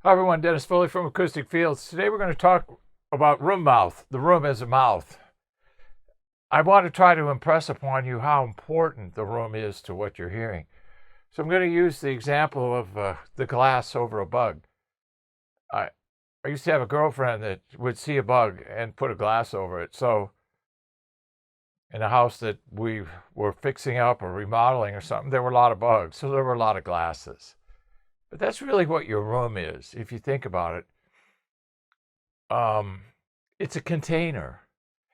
Hi everyone, Dennis Foley from Acoustic Fields. Today we're going to talk about room mouth, the room as a mouth. I want to try to impress upon you how important the room is to what you're hearing. So I'm going to use the example of the glass over a bug. I used to have a girlfriend that would see a bug and put a glass over it. So in a house that we were fixing up or remodeling or something, there were a lot of bugs, so there were a lot of glasses. But that's really what your room is, if you think about it. It's a container,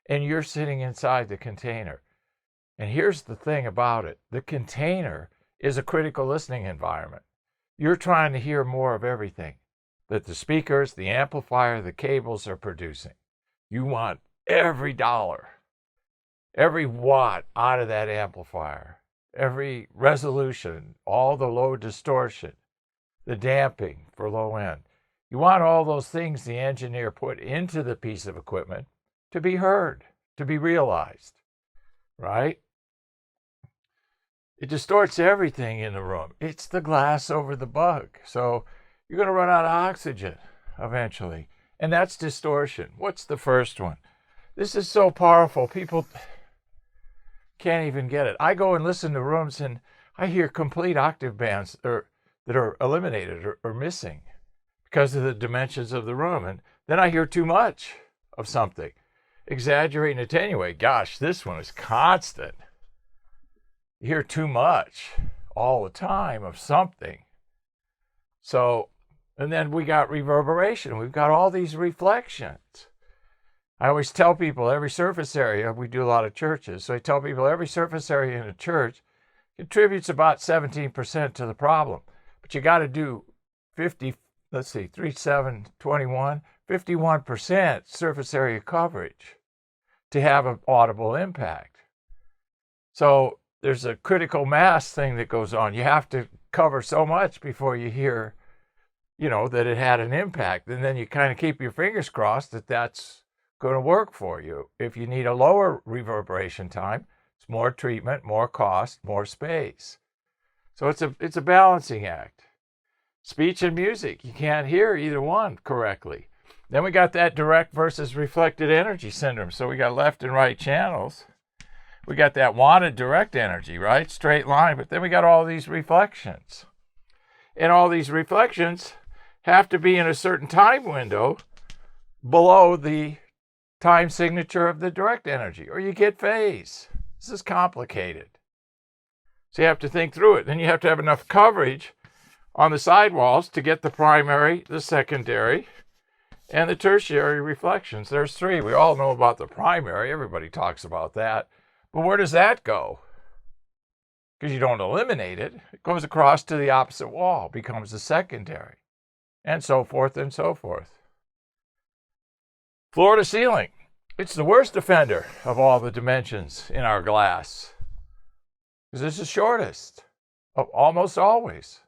and you're sitting inside the container. And here's the thing about it. The container is a critical listening environment. You're trying to hear more of everything that the speakers, the amplifier, the cables are producing. You want every dollar, every watt out of that amplifier, every resolution, all the low distortion, the damping for low end. You want all those things the engineer put into the piece of equipment to be heard, to be realized, right? It distorts everything in the room. It's the glass over the bug. So you're going to run out of oxygen eventually. And that's distortion. What's the first one? This is so powerful. People can't even get it. I go and listen to rooms and I hear complete octave bands that are eliminated or missing because of the dimensions of the room. And then I hear too much of something. Exaggerate and attenuate. Gosh, this one is constant. You hear too much all the time of something. So, and then we got reverberation. We've got all these reflections. I always tell people every surface area, we do a lot of churches, so I tell people every surface area in a church contributes about 17% to the problem. But you got to do 51% surface area coverage to have an audible impact. So there's a critical mass thing that goes on. You have to cover so much before you hear, that it had an impact. And then you kind of keep your fingers crossed that that's going to work for you. If you need a lower reverberation time, it's more treatment, more cost, more space. So it's a balancing act. Speech and music, you can't hear either one correctly. Then we got that direct versus reflected energy syndrome. So we got left and right channels. We got that wanted direct energy, right? Straight line. But then we got all these reflections. And all these reflections have to be in a certain time window below the time signature of the direct energy, or you get phase. This is complicated. So you have to think through it. Then you have to have enough coverage on the sidewalls to get the primary, the secondary, and the tertiary reflections. There's three. We all know about the primary. Everybody talks about that. But where does that go? Because you don't eliminate it. It goes across to the opposite wall, becomes the secondary, and so forth and so forth. Floor to ceiling. It's the worst offender of all the dimensions in our glass. Because it's the shortest, almost always.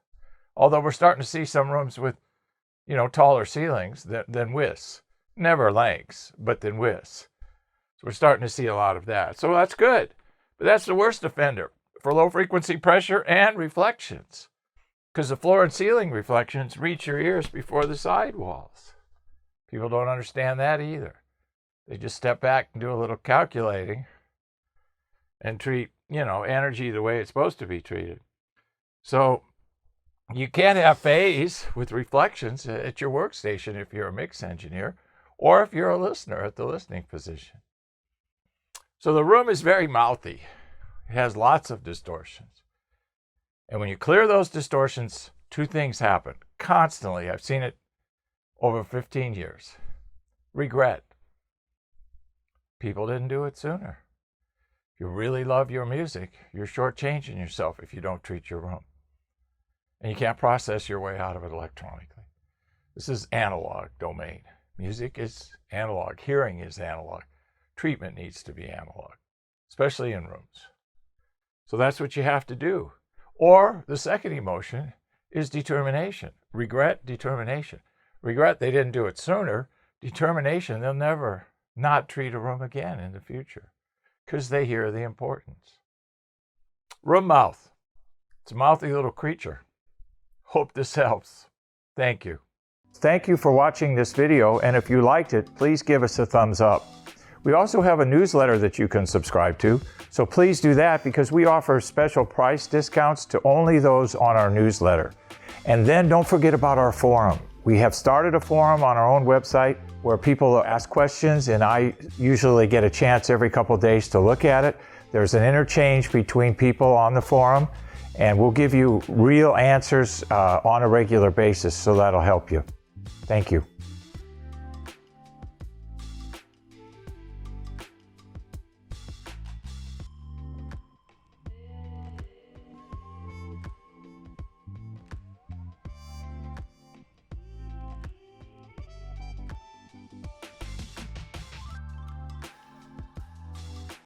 Although we're starting to see some rooms with, taller ceilings than widths. Never lengths, but than widths. So we're starting to see a lot of that. So that's good. But that's the worst offender for low frequency pressure and reflections. Because the floor and ceiling reflections reach your ears before the sidewalls. People don't understand that either. They just step back and do a little calculating and treat, energy the way it's supposed to be treated. So you can't have phase with reflections at your workstation if you're a mix engineer or if you're a listener at the listening position. So the room is very mouthy. It has lots of distortions. And when you clear those distortions, two things happen constantly. I've seen it over 15 years. Regret. People didn't do it sooner. If you really love your music, you're shortchanging yourself if you don't treat your room. And you can't process your way out of it electronically. This is analog domain. Music is analog. Hearing is analog. Treatment needs to be analog, especially in rooms. So that's what you have to do. Or the second emotion is determination. Regret, determination. Regret they didn't do it sooner. Determination, they'll never not treat a room again in the future because they hear the importance. Room mouth. It's a mouthy little creature. Hope this helps. Thank you. Thank you for watching this video, and if you liked it, please give us a thumbs up. We also have a newsletter that you can subscribe to, so please do that because we offer special price discounts to only those on our newsletter. And then don't forget about our forum. We have started a forum on our own website where people ask questions, and I usually get a chance every couple of days to look at it. There's an interchange between people on the forum, and we'll give you real answers on a regular basis, so that'll help you. Thank you.